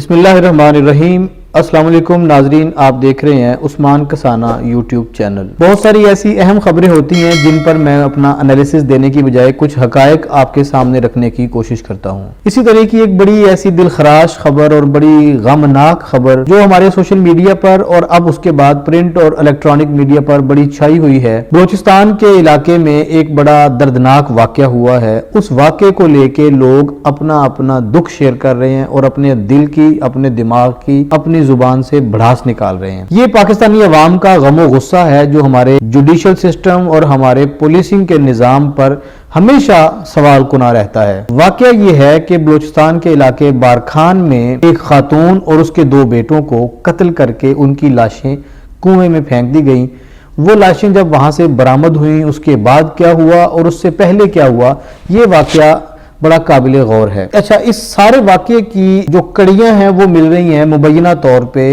بسم اللہ الرحمن الرحیم۔ السلام علیکم ناظرین، آپ دیکھ رہے ہیں عثمان کسانہ یوٹیوب چینل۔ بہت ساری ایسی اہم خبریں ہوتی ہیں جن پر میں اپنا انالیسس دینے کی بجائے کچھ حقائق آپ کے سامنے رکھنے کی کوشش کرتا ہوں۔ اسی طرح کی ایک بڑی ایسی دلخراش خبر اور بڑی غمناک خبر جو ہمارے سوشل میڈیا پر اور اب اس کے بعد پرنٹ اور الیکٹرانک میڈیا پر بڑی چھائی ہوئی ہے۔ بلوچستان کے علاقے میں ایک بڑا دردناک واقعہ ہوا ہے۔ اس واقعے کو لے کے لوگ اپنا دکھ شیئر کر رہے ہیں اور اپنے دل کی، اپنے دماغ کی، اپنی زبان سے بھڑاس نکال رہے ہیں۔ یہ پاکستانی عوام کا غم و غصہ ہے جو ہمارے جوڈیشل سسٹم اور ہمارے پولیسنگ کے نظام پر ہمیشہ سوال کنہ رہتا ہے۔ واقعہ یہ ہے کہ بلوچستان کے علاقے بارکھان میں ایک خاتون اور اس کے 2 بیٹوں کو قتل کر کے ان کی لاشیں کنویں میں پھینک دی گئیں۔ وہ لاشیں جب وہاں سے برآمد ہوئیں، اس کے بعد کیا ہوا اور اس سے پہلے کیا ہوا، یہ واقعہ بڑا قابل غور ہے۔ اچھا، اس سارے واقعے کی جو کڑیاں ہیں وہ مل رہی ہیں مبینہ طور پہ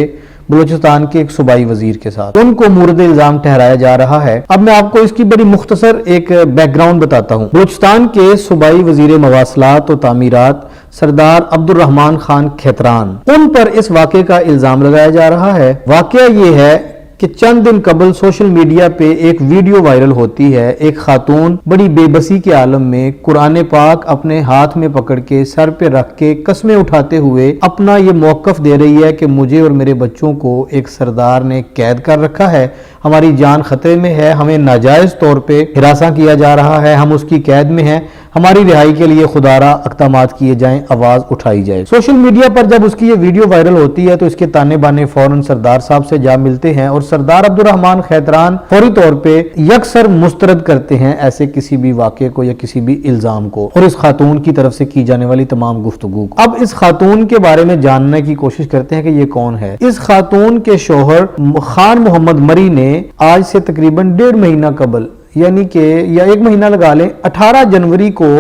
بلوچستان کے ایک صوبائی وزیر کے ساتھ۔ ان کو مورد الزام ٹھہرایا جا رہا ہے۔ اب میں آپ کو اس کی بڑی مختصر ایک بیک گراؤنڈ بتاتا ہوں۔ بلوچستان کے صوبائی وزیر مواصلات و تعمیرات سردار عبد الرحمان خان کھیتران، ان پر اس واقعے کا الزام لگایا جا رہا ہے۔ واقعہ یہ ہے کہ چند دن قبل سوشل میڈیا پہ ایک ویڈیو وائرل ہوتی ہے۔ ایک خاتون بڑی بے بسی کے عالم میں قرآن پاک اپنے ہاتھ میں پکڑ کے سر پہ رکھ کے قسمیں اٹھاتے ہوئے اپنا یہ موقف دے رہی ہے کہ مجھے اور میرے بچوں کو ایک سردار نے قید کر رکھا ہے، ہماری جان خطرے میں ہے، ہمیں ناجائز طور پہ ہراساں کیا جا رہا ہے، ہم اس کی قید میں ہیں، ہماری رہائی کے لیے خدارہ اقدامات کیے جائیں، آواز اٹھائی جائے۔ سوشل میڈیا پر جب اس کی یہ ویڈیو وائرل ہوتی ہے تو اس کے تانے بانے فوراً سردار صاحب سے جا ملتے ہیں اور سردار عبد الرحمان کھیتران فوری طور پہ یکسر مسترد کرتے ہیں ایسے کسی بھی واقعے کو یا کسی بھی الزام کو اور اس خاتون کی طرف سے کی جانے والی تمام گفتگو کو۔ اب اس خاتون کے بارے میں جاننے کی کوشش کرتے ہیں کہ یہ کون ہے۔ اس خاتون کے شوہر خان محمد مری نے آج سے تقریباً 1.5 مہینہ قبل، یعنی کہ یا 1 مہینہ لگا لیں، 18 جنوری کو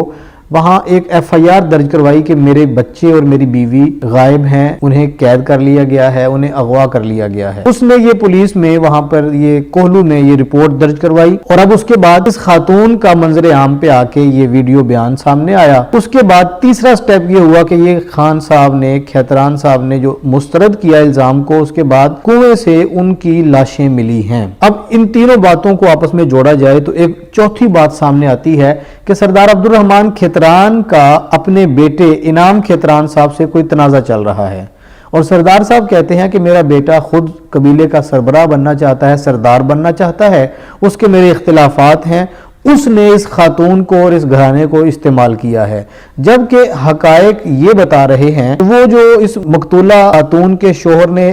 وہاں ایک FIR درج کروائی کہ میرے بچے اور میری بیوی غائب ہیں، انہیں قید کر لیا گیا ہے، انہیں اغوا کر لیا گیا ہے۔ اس نے یہ پولیس میں وہاں پر یہ کوہلو میں یہ رپورٹ درج کروائی اور اب اس کے بعد اس خاتون کا منظر عام پہ آ کے یہ ویڈیو بیان سامنے آیا۔ اس کے بعد تیسرا سٹیپ یہ ہوا کہ یہ خان صاحب نے، کھیتران صاحب نے جو مسترد کیا الزام کو، اس کے بعد کنویں سے ان کی لاشیں ملی ہیں۔ اب ان تینوں باتوں کو آپس میں جوڑا جائے تو ایک چوتھی بات سامنے آتی ہے کہ سردار عبد الرحمان کھیتران کا اپنے بیٹے انعام کھیتران صاحب سے کوئی تنازع چل رہا ہے اور سردار صاحب کہتے ہیں کہ میرا بیٹا خود قبیلے کا سربراہ بننا چاہتا ہے، سردار بننا چاہتا ہے، اس کے میرے اختلافات ہیں، اس نے اس خاتون کو اور اس گھرانے کو استعمال کیا ہے۔ جبکہ حقائق یہ بتا رہے ہیں وہ جو اس مقتولہ خاتون کے شوہر نے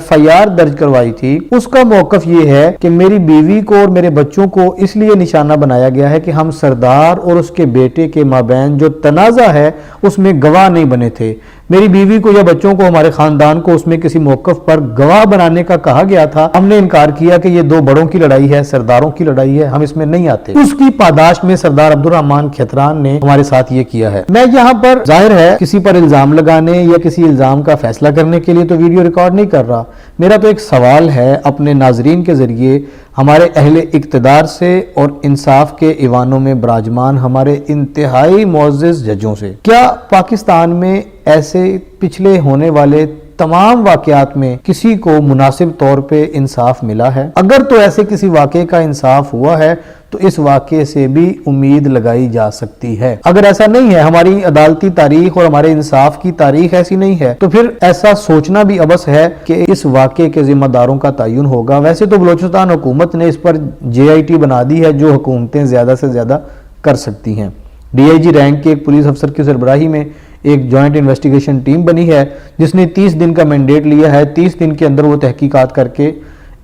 FIR درج کروائی تھی، اس کا موقف یہ ہے کہ میری بیوی کو اور میرے بچوں کو اس لیے نشانہ بنایا گیا ہے کہ ہم سردار اور اس کے بیٹے کے مابین جو تنازع ہے اس میں گواہ نہیں بنے تھے۔ میری بیوی کو یا بچوں کو، ہمارے خاندان کو اس میں کسی موقف پر گواہ بنانے کا کہا گیا تھا، ہم نے انکار کیا کہ یہ 2 بڑوں کی لڑائی ہے، سرداروں کی لڑائی ہے، ہم اس میں نہیں آتے۔ اس کی پاداش میں سردار عبد الرحمان کھیتران نے ہمارے ساتھ یہ کیا ہے۔ میں یہاں پر ظاہر ہے کسی پر الزام لگانے یا کسی الزام کا فیصلہ کرنے کے لیے تو ویڈیو ریکارڈ نہیں کر رہا۔ میرا تو ایک سوال ہے اپنے ناظرین کے ذریعے ہمارے اہل اقتدار سے اور انصاف کے ایوانوں میں براجمان ہمارے انتہائی معزز ججوں سے، کیا پاکستان میں ایسے پچھلے ہونے والے تمام واقعات میں کسی کو مناسب طور پہ انصاف ملا ہے؟ اگر تو ایسے کسی واقعے کا انصاف ہوا ہے تو اس واقعے سے بھی امید لگائی جا سکتی ہے۔ اگر ایسا نہیں ہے، ہماری عدالتی تاریخ اور ہمارے انصاف کی تاریخ ایسی نہیں ہے، تو پھر ایسا سوچنا بھی عبث ہے کہ اس واقعے کے ذمہ داروں کا تعین ہوگا۔ ویسے تو بلوچستان حکومت نے اس پر JIT بنا دی ہے جو حکومتیں زیادہ سے زیادہ کر سکتی ہیں۔ DIG رینک کے ایک پولیس افسر کی سربراہی میں ایک جوائنٹ انویسٹیگیشن ٹیم بنی ہے جس نے 30 دن کا مینڈیٹ لیا ہے۔ 30 دن کے اندر وہ تحقیقات کر کے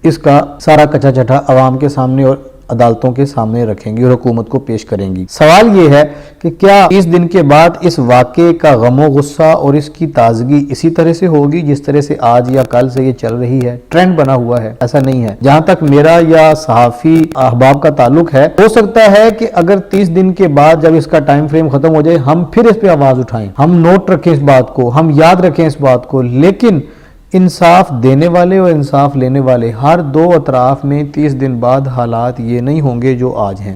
اس کا سارا کچا چٹا عوام کے سامنے اور عدالتوں کے سامنے رکھیں گی اور حکومت کو پیش کریں گی۔ سوال یہ ہے کہ کیا 30 دن کے بعد اس واقعے کا غم و غصہ اور اس کی تازگی اسی طرح سے ہوگی جس طرح سے آج یا کل سے یہ چل رہی ہے، ٹرینڈ بنا ہوا ہے؟ ایسا نہیں ہے۔ جہاں تک میرا یا صحافی احباب کا تعلق ہے، ہو سکتا ہے کہ اگر 30 دن کے بعد جب اس کا ٹائم فریم ختم ہو جائے ہم پھر اس پہ آواز اٹھائیں، ہم نوٹ رکھیں اس بات کو، ہم یاد رکھیں اس بات کو، لیکن انصاف دینے والے اور انصاف لینے والے ہر 2 اطراف میں 30 دن بعد حالات یہ نہیں ہوں گے جو آج ہیں۔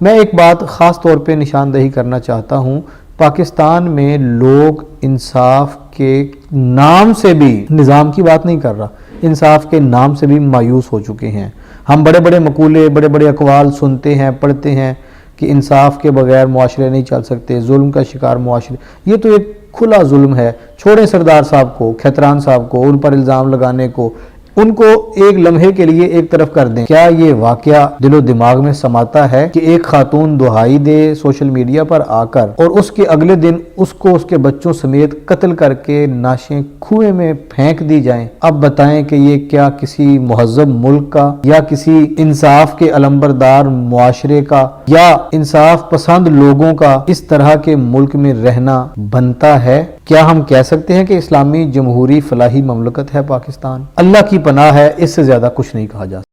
میں ایک بات خاص طور پہ نشاندہی کرنا چاہتا ہوں، پاکستان میں لوگ انصاف کے نام سے بھی، نظام کی بات نہیں کر رہا، انصاف کے نام سے بھی مایوس ہو چکے ہیں۔ ہم بڑے بڑے مقولے، بڑے بڑے اقوال سنتے ہیں، پڑھتے ہیں کہ انصاف کے بغیر معاشرے نہیں چل سکتے، ظلم کا شکار معاشرے، یہ تو ایک کھلا ظلم ہے۔ چھوڑیں سردار صاحب کو، کھیتران صاحب کو، ان پر الزام لگانے کو، ان کو ایک لمحے کے لیے ایک طرف کر دیں۔ کیا یہ واقعہ دل و دماغ میں سماتا ہے کہ ایک خاتون دہائی دے سوشل میڈیا پر آ کر اور اس کے اگلے دن اس کو اس کے بچوں سمیت قتل کر کے نعشیں کنویں میں پھینک دی جائیں؟ اب بتائیں کہ یہ کیا کسی مہذب ملک کا یا کسی انصاف کے علمبردار معاشرے کا یا انصاف پسند لوگوں کا اس طرح کے ملک میں رہنا بنتا ہے؟ کیا ہم کہہ سکتے ہیں کہ اسلامی جمہوری فلاحی مملکت ہے پاکستان؟ اللہ کی پناہ ہے، اس سے زیادہ کچھ نہیں کہا جا سکتا۔